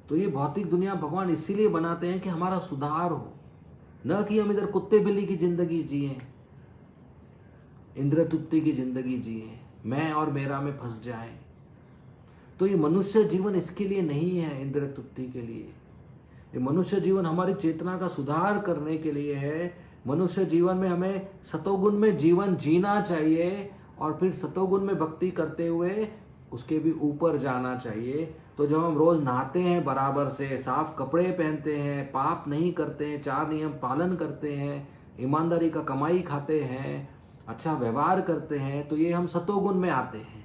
तो ये भौतिक दुनिया भगवान इसीलिए बनाते हैं कि हमारा सुधार हो, न कि हम इधर कुत्ते बिल्ली की जिंदगी जिए, इंद्र तुत्ती की जिंदगी जिए, मैं और मेरा में फंस जाए। तो ये मनुष्य जीवन इसके लिए नहीं है, इंद्र तुत्ती के लिए। ये मनुष्य जीवन हमारी चेतना का सुधार करने के लिए है। मनुष्य जीवन में हमें सतोगुण में जीवन जीना चाहिए, और फिर सतोगुण में भक्ति करते हुए उसके भी ऊपर जाना चाहिए। तो जब हम रोज नहाते हैं बराबर से, साफ कपड़े पहनते हैं, पाप नहीं करते हैं, 4 नियम पालन करते हैं, ईमानदारी का कमाई खाते हैं, अच्छा व्यवहार करते हैं, तो ये हम सतोगुण में आते हैं।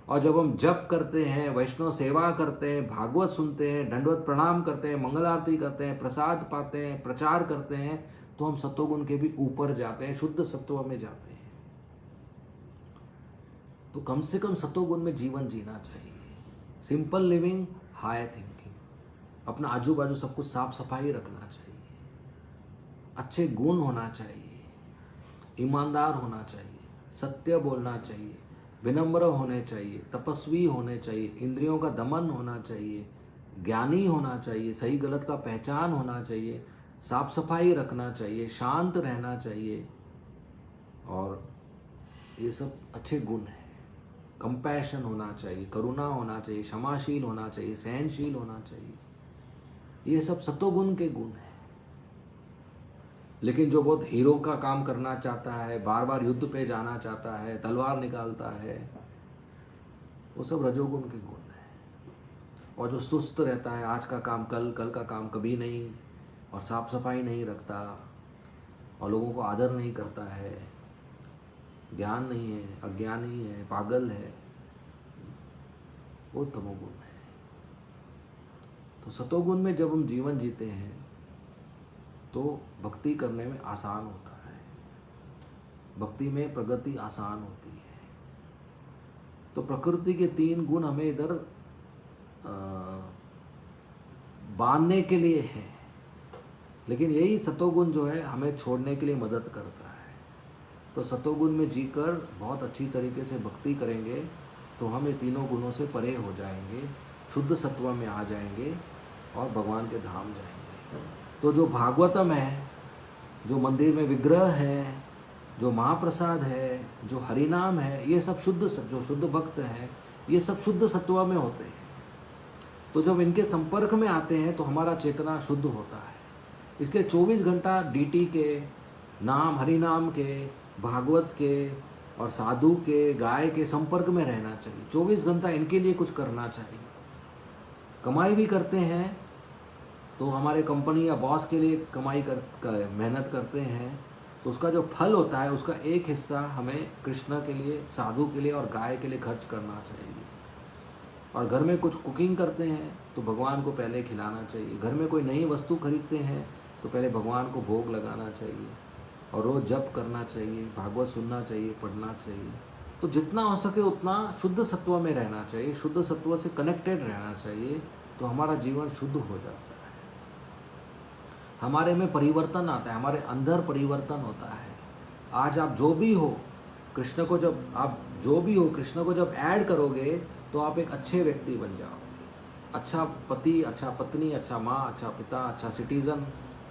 और जब हम जप करते हैं, वैष्णव सेवा करते हैं, भागवत सुनते हैं, दंडवत प्रणाम करते हैं, मंगल आरती करते हैं, प्रसाद पाते हैं, प्रचार करते हैं, तो हम सतोगुण के भी ऊपर जाते हैं, शुद्ध सत्व में जाते हैं। तो कम से कम सतोगुण में जीवन जीना चाहिए। सिंपल लिविंग, हाई थिंकिंग, अपना आजू बाजू सब कुछ साफ सफाई रखना चाहिए, अच्छे गुण होना चाहिए, ईमानदार होना चाहिए, सत्य बोलना चाहिए, विनम्र होने चाहिए, तपस्वी होने चाहिए, इंद्रियों का दमन होना चाहिए, ज्ञानी होना चाहिए, सही गलत का पहचान होना चाहिए, साफ सफाई रखना चाहिए, शांत रहना चाहिए, और ये सब अच्छे गुण हैं। कंपैशन होना चाहिए, करुणा होना चाहिए, क्षमाशील होना चाहिए, सहनशील होना चाहिए, ये सब सतोगुण के गुण हैं। लेकिन जो बहुत हीरो का काम करना चाहता है, बार बार युद्ध पे जाना चाहता है, तलवार निकालता है, वो सब रजोगुण के गुण हैं। और जो सुस्त रहता है, आज का काम कल, कल का काम कभी नहीं, और साफ सफाई नहीं रखता, और लोगों को आदर नहीं करता है, ज्ञान नहीं है, अज्ञानी है, पागल है, वो तमोगुण है। तो सतोगुण में जब हम जीवन जीते हैं तो भक्ति करने में आसान होता है, भक्ति में प्रगति आसान होती है। तो प्रकृति के 3 गुण हमें इधर बांधने के लिए है, लेकिन यही सतोगुण जो है हमें छोड़ने के लिए मदद करता है। तो सतोगुण में जीकर बहुत अच्छी तरीके से भक्ति करेंगे तो हम ये तीनों गुणों से परे हो जाएंगे, शुद्ध सत्व में आ जाएंगे और भगवान के धाम जाएंगे। तो जो भागवतम है, जो मंदिर में विग्रह है, जो महाप्रसाद है, जो हरिनाम है, ये सब जो शुद्ध भक्त हैं, ये सब शुद्ध सत्व में होते हैं। तो जब इनके संपर्क में आते हैं तो हमारा चेतना शुद्ध होता है। इसलिए 24 घंटा डीटी के नाम, हरिनाम के, भागवत के और साधु के, गाय के संपर्क में रहना चाहिए। 24 घंटा इनके लिए कुछ करना चाहिए। कमाई भी करते हैं तो हमारे कंपनी या बॉस के लिए मेहनत करते हैं, तो उसका जो फल होता है उसका एक हिस्सा हमें कृष्ण के लिए, साधु के लिए और गाय के लिए खर्च करना चाहिए। और घर में कुछ कुकिंग करते हैं तो भगवान को पहले खिलाना चाहिए। घर में कोई नई वस्तु खरीदते हैं तो पहले भगवान को भोग लगाना चाहिए, और रोज़ जप करना चाहिए, भागवत सुनना चाहिए, पढ़ना चाहिए। तो जितना हो सके उतना शुद्ध सत्व में रहना चाहिए, शुद्ध सत्व से कनेक्टेड रहना चाहिए, तो हमारा जीवन शुद्ध हो जाता है। हमारे में परिवर्तन आता है, हमारे अंदर परिवर्तन होता है। आज आप जो भी हो, कृष्ण को जब ऐड करोगे तो आप एक अच्छे व्यक्ति बन जाओगे। अच्छा पति, अच्छा पत्नी, अच्छा माँ, अच्छा पिता, अच्छा सिटीज़न,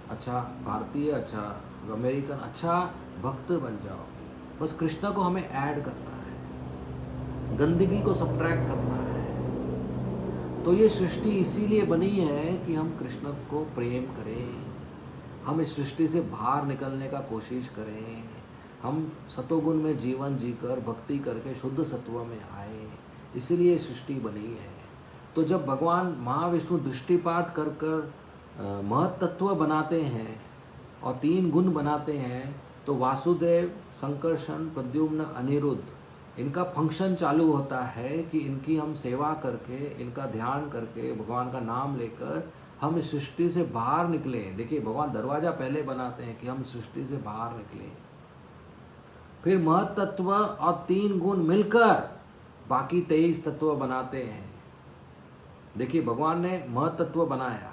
अच्छा भारतीय, अच्छा अमेरिकन, अच्छा भक्त बन जाओगे। बस कृष्ण को हमें ऐड करना है, गंदगी को सब्ट्रैक्ट करना है। तो ये सृष्टि इसीलिए बनी है कि हम कृष्ण को प्रेम करें, हम इस सृष्टि से बाहर निकलने का कोशिश करें, हम सतोगुण में जीवन जीकर भक्ति करके शुद्ध सत्व में आए, इसीलिए सृष्टि बनी है। तो जब भगवान महाविष्णु दृष्टिपात कर कर महत्त्व बनाते हैं और 3 गुण बनाते हैं, तो वासुदेव, संकर्षण, प्रद्युम्न, अनिरुद्ध, इनका फंक्शन चालू होता है कि इनकी हम सेवा करके, इनका ध्यान करके, भगवान का नाम लेकर हम इस सृष्टि से बाहर निकलें। देखिए, भगवान दरवाज़ा पहले बनाते हैं कि हम सृष्टि से बाहर निकलें। फिर महत्त्व और 3 गुण मिलकर बाकी 23 तत्व बनाते हैं। देखिए, भगवान ने महत्त्व बनाया,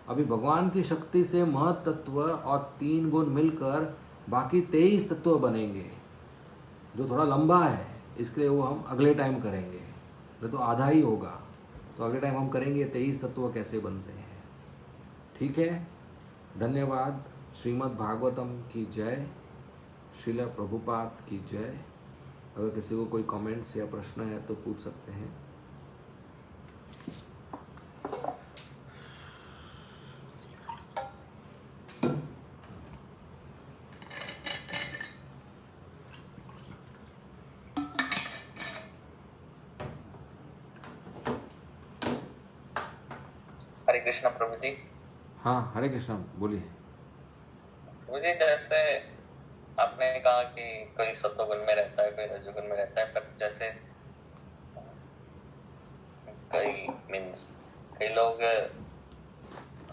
अभी भगवान की शक्ति से महत्त्व और 3 गुण मिलकर बाकी 23 तत्व बनेंगे, जो थोड़ा लंबा है, इसके लिए वो हम अगले टाइम करेंगे, नहीं तो आधा ही होगा। तो अगले टाइम हम करेंगे 23 तत्व कैसे बनते हैं। ठीक है, धन्यवाद। श्रीमद् भागवतम की जय, श्रील प्रभुपाद की जय। अगर किसी को कोई कमेंट्स या प्रश्न है तो पूछ सकते हैं। हरे कृष्णा प्रभु जी। हाँ, हरे कृष्णा, बोलिए। मुझे जैसे आपने कहा कि कोई सत्वगुण में रहता है, कोई रजोगुण में रहता है, पर जैसे कई लोग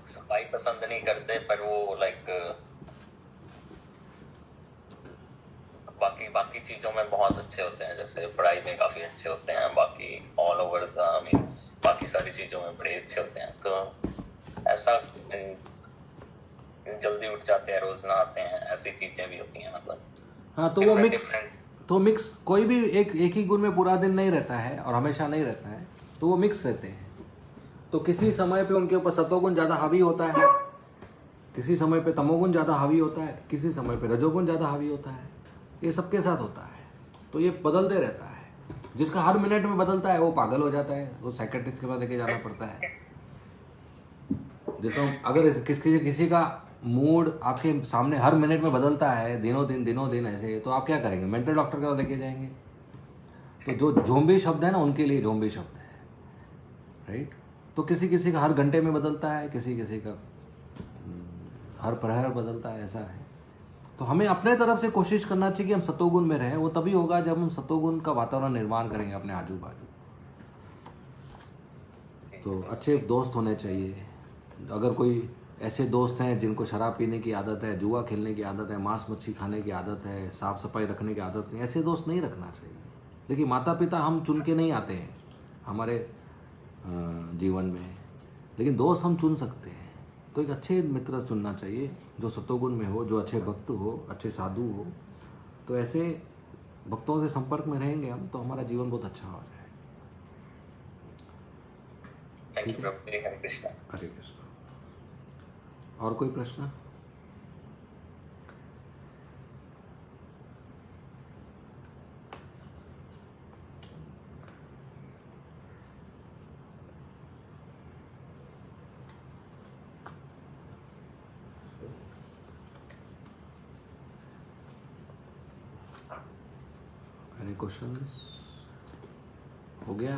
सफाई पसंद नहीं करते, पर वो बाकी चीजों में बहुत अच्छे होते हैं, जैसे पढ़ाई में काफी अच्छे होते हैं, बाकी ऑल ओवर बाकी सारी चीजों में बड़े अच्छे होते हैं। तो ऐसा जल्दी उठ जाते हैं, रोज नहाते हैं, ऐसी चीजें भी होती हैं, मतलब। हाँ, तो वो मिक्स कोई भी एक ही गुण में पूरा दिन नहीं रहता है और हमेशा नहीं रहता है, तो वो मिक्स रहते हैं। तो किसी समय पे उनके ऊपर सतोगुण ज़्यादा हावी होता है, किसी समय पे तमोगुण ज़्यादा हावी होता है, किसी समय पे रजोगुण ज़्यादा हावी होता है। ये सबके साथ होता है, तो ये बदलते रहता है। जिसका हर मिनट में बदलता है वो पागल हो जाता है, वो साइकेट्रिस्ट के पास लेके जाना पड़ता है। जिसको अगर किसी का मूड आपके सामने हर मिनट में बदलता है, दिनों दिन ऐसे, तो आप क्या करेंगे? मेंटल डॉक्टर का लेके जाएंगे? तो जो ज़ोंबी शब्द है ना, उनके लिए ज़ोंबी शब्द है, राइट? तो किसी किसी का हर घंटे में बदलता है, किसी किसी का हर प्रहर बदलता है, ऐसा है। तो हमें अपने तरफ से कोशिश करना चाहिए कि हम सतोगुण में रहें। वो तभी होगा जब हम सतोगुण का वातावरण निर्माण करेंगे अपने आजू बाजू। तो अच्छे दोस्त होने चाहिए। अगर कोई ऐसे दोस्त हैं जिनको शराब पीने की आदत है, जुआ खेलने की आदत है, मांस मच्छी खाने की आदत है, साफ सफाई रखने की आदत नहीं, ऐसे दोस्त नहीं रखना चाहिए। देखिए, माता पिता हम चुन के नहीं आते हैं हमारे जीवन में, लेकिन दोस्त हम चुन सकते हैं। तो एक अच्छे मित्र चुनना चाहिए जो सतोगुण में हो, जो अच्छे भक्त हो, अच्छे साधु हो। तो ऐसे भक्तों से संपर्क में रहेंगे हम, तो हमारा जीवन बहुत अच्छा हो जाएगा। थैंक यू ठीक है, प्रभु जी, हरे कृष्णा। हरे कृष्ण। और कोई प्रश्न? Any questions? हो गया?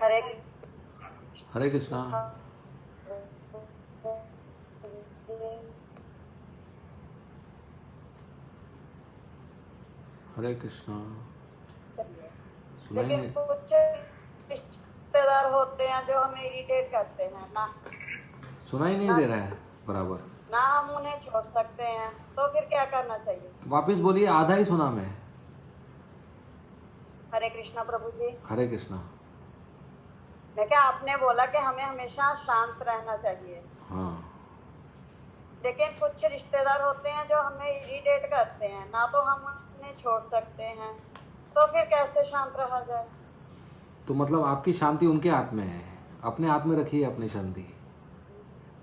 हरे हरे कृष्णा। हरे कृष्णा। सुनाई लेकिन नहीं, कुछ रिश्तेदार होते हैं जो हमें इरिटेट करते हैं ना, सुनाई नहीं दे रहा है बराबर। ना हम उन्हें छोड़ सकते हैं, तो फिर क्या करना चाहिए? वापिस बोलिए, आधा ही सुना मैं। हरे कृष्णा प्रभु जी। हरे कृष्णा। मैं क्या, आपने बोला कि हमें हमेशा शांत रहना चाहिए, हाँ, लेकिन कुछ रिश्तेदार होते हैं जो हमें इरिटेट करते हैं, ना तो हम उन्हें छोड़ सकते हैं, तो फिर कैसे शांत रहा जाए? तो मतलब आपकी शांति उनके हाथ में है, अपने हाथ में रखिए अपनी शांति।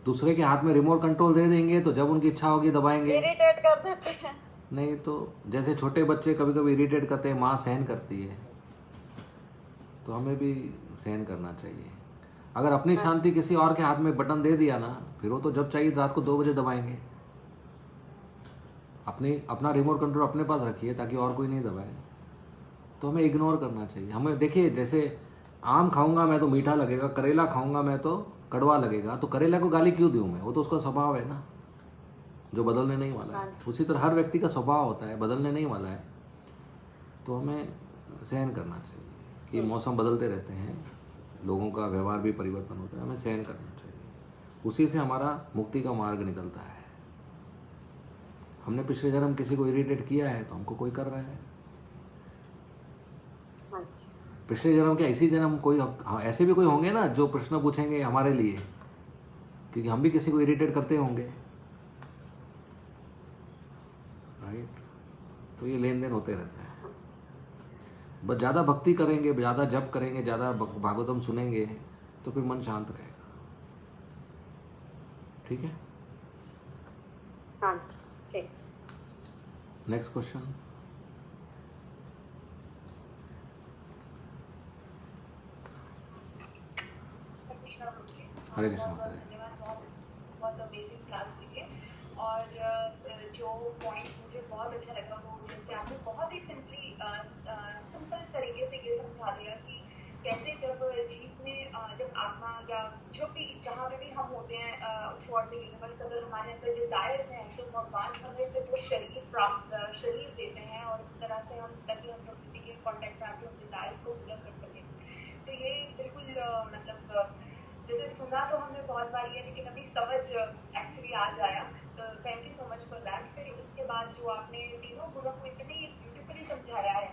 दूसरे के हाथ में रिमोट कंट्रोल दे देंगे तो जब उनकी इच्छा होगी दबाएंगे। इरिटेट कर देते हैं। नहीं तो जैसे छोटे बच्चे कभी कभी इरिटेट करते हैं, माँ सहन करती है, तो हमें भी सहन करना चाहिए। अगर अपनी शांति किसी और के हाथ में बटन दे दिया ना, फिर वो तो जब चाहिए रात को 2 बजे दबाएंगे। अपना रिमोट कंट्रोल अपने पास रखिए ताकि और कोई नहीं दबाए। तो हमें इग्नोर करना चाहिए। हमें देखिए, जैसे आम खाऊंगा मैं तो मीठा लगेगा, करेला खाऊंगा मैं तो कड़वा लगेगा, तो करेला को गाली क्यों दूं मैं? वो तो उसका स्वभाव है ना, जो बदलने नहीं वाला है। उसी तरह हर व्यक्ति का स्वभाव होता है, बदलने नहीं वाला है। तो हमें सहन करना चाहिए कि मौसम बदलते रहते हैं, लोगों का व्यवहार भी परिवर्तन होता है, हमें सहन करना चाहिए। उसी से हमारा मुक्ति का मार्ग निकलता है। हमने पिछले जन्म किसी को इरिटेट किया है तो हमको कोई कर रहा है। पिछले जन्म क्या, इसी जन्म कोई, हाँ, ऐसे भी कोई होंगे ना जो प्रश्न पूछेंगे हमारे लिए, क्योंकि हम भी किसी को इरिटेट करते होंगे, राइट? तो ये लेन देन होते रहते हैं। बस ज़्यादा भक्ति करेंगे, ज़्यादा जप करेंगे, ज़्यादा भागवतम सुनेंगे तो फिर मन शांत रहेगा। ठीक है, हाँ जी, ठीक। Next question. हरे कृष्ण। धन्यवाद, बहुत अमेजिंग क्लास दी है। और जो पॉइंट मुझे बहुत अच्छा लगा वो जैसे आपने बहुत ही सिंपल तरीके से ये समझा दिया कि कैसे जब जीव में जब आत्मा या जो भी जहाँ पे भी हम होते हैं फॉर द यूनिवर्स, अगर हमारे अंदर डिजायर्स हैं तो भगवान हमें फिर वो शरीर देते हैं, और इस तरह से हम ताकि हम प्रकृति के कॉन्टेक्ट में आके उन डिजायर्स को पूरा कर सकें। तो ये बिल्कुल मतलब जैसे सुना तो हमने बहुत बार है, लेकिन अभी समझ एक्चुअली आज आया। तो thank you so much for that. फिर उसके बाद जो आपने तीनों गुणों को इतनी ब्यूटीफुली समझाया है,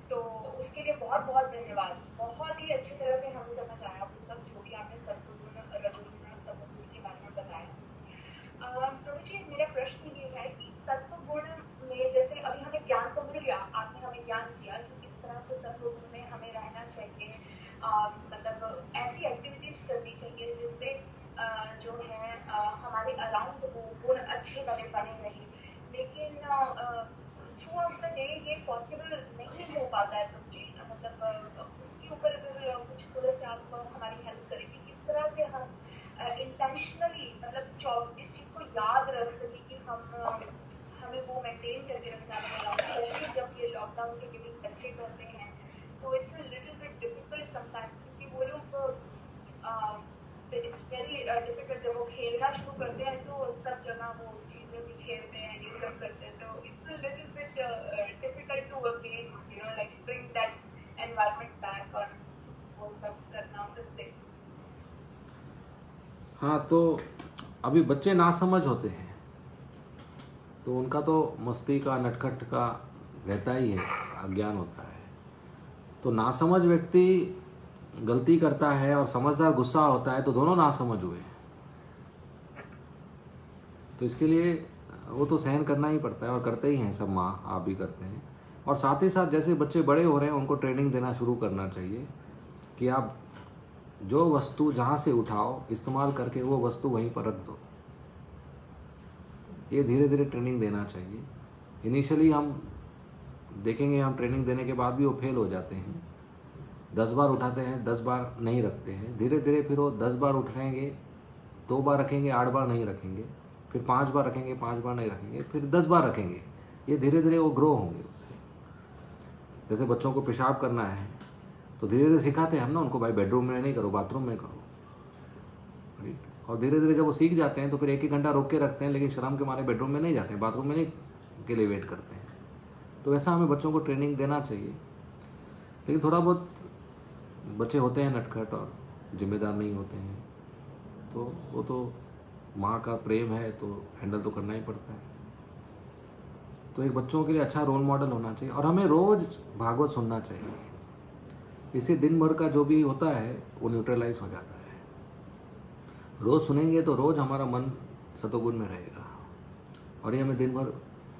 तो उसके लिए बहुत बहुत धन्यवाद। बहुत ही अच्छी तरह से हमें समझ आया वो सब, जो भी आपने सत्वगुण, रजोगुण, तमोगुण के बारे में बताया। प्रभु जी, मेरा प्रश्न ये है कि सत्वगुण में जैसे अभी हमें ज्ञान तो मिल गया, आपने हमें ज्ञान दिया कि किस तरह से सत्वगुण में हमें रहना चाहिए, मतलब ऐसी एक्टिविटीज करनी चाहिए जिससे जो है हमारे अराउंड वो गुण अच्छे बने रहे। लेकिन जो आपका डे ये पॉसिबल नहीं हो पाता है प्रभु जी, मतलब उसके ऊपर अगर कुछ थोड़ा सा आप हमारी हेल्प करेंगे, किस तरह से हम इंटेंशनली मतलब इस चीज को याद रख सके कि हमें वो मेंटेन करके रखना पड़ेगा, स्पेशली जब ये लॉकडाउन के भी बच्चे करते हैं तो it's a little bit difficult sometimes, क्योंकि वो लोग इट्स वेरी डिफिकल्ट। जब वो खेलना शुरू करते हैं तो सब जगह वो चीजें भी खेलते हैं, ये सब करते हैं, तो it's a little bit difficult to again like bring that environment back और वो सब करना फिर से। हाँ, तो अभी बच्चे नासमझ होते हैं तो उनका तो मस्ती का नटखट का रहता ही है, अज्ञान होता है। तो नासमझ व्यक्ति गलती करता है और समझदार गुस्सा होता है तो दोनों नासमझ हुए। तो इसके लिए वो तो सहन करना ही पड़ता है और करते ही हैं सब, माँ आप भी करते हैं। और साथ ही साथ जैसे बच्चे बड़े हो रहे हैं उनको ट्रेनिंग देना शुरू करना चाहिए कि आप जो वस्तु जहाँ से उठाओ इस्तेमाल करके वो वस्तु वहीं पर रख दो। ये धीरे धीरे ट्रेनिंग देना चाहिए। इनिशियली हम देखेंगे, हम ट्रेनिंग देने के बाद भी वो फेल हो जाते हैं, 10 बार उठाते हैं 10 बार नहीं रखते हैं। धीरे धीरे फिर वो 10 बार उठाएंगे, 2 बार रखेंगे, 8 बार नहीं रखेंगे, फिर 5 बार रखेंगे, 5 बार नहीं रखेंगे, फिर 10 बार रखेंगे। ये धीरे धीरे वो ग्रो होंगे उससे। जैसे बच्चों को पेशाब करना है तो धीरे धीरे सिखाते हैं हम ना उनको, भाई बेडरूम में नहीं करो, बाथरूम में करो, राइट। और धीरे धीरे जब वो सीख जाते हैं तो फिर 1-1 घंटा रोक के रखते हैं, लेकिन शर्म के मारे बेडरूम में नहीं जाते हैं, बाथरूम में नहीं के लिए वेट करते हैं। तो वैसा हमें बच्चों को ट्रेनिंग देना चाहिए। लेकिन थोड़ा बहुत बच्चे होते हैं नटखट और जिम्मेदार नहीं होते हैं, तो वो तो माँ का प्रेम है तो हैंडल तो करना ही पड़ता है। तो एक बच्चों के लिए अच्छा रोल मॉडल होना चाहिए और हमें रोज़ भागवत सुनना चाहिए। इससे दिन भर का जो भी होता है वो न्यूट्रलाइज हो जाता है। रोज़ सुनेंगे तो रोज़ हमारा मन सतोगुण में रहेगा और ये हमें दिन भर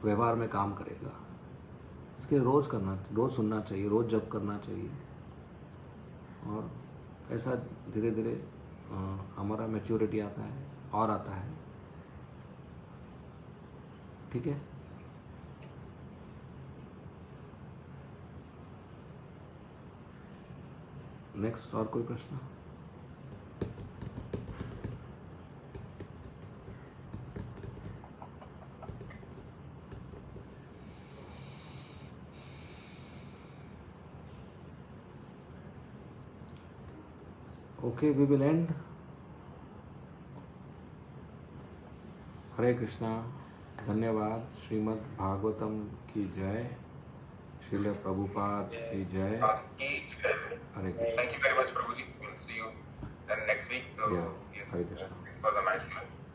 व्यवहार में काम करेगा। इसके रोज़ सुनना चाहिए, रोज़ जप करना चाहिए और ऐसा धीरे धीरे हमारा मैच्योरिटी आता है और आता है। ठीक है। नेक्स्ट और कोई प्रश्न? Okay, we will end. Hare Krishna. धन्यवाद। श्रीमद् भागवतम की जय। श्रील प्रभुपाद की जय। हरे Krishna. Thank you very much, Prabhuji. We'll see you then next week. So, Yeah. yes, Hare Krishna. thanks for the nice.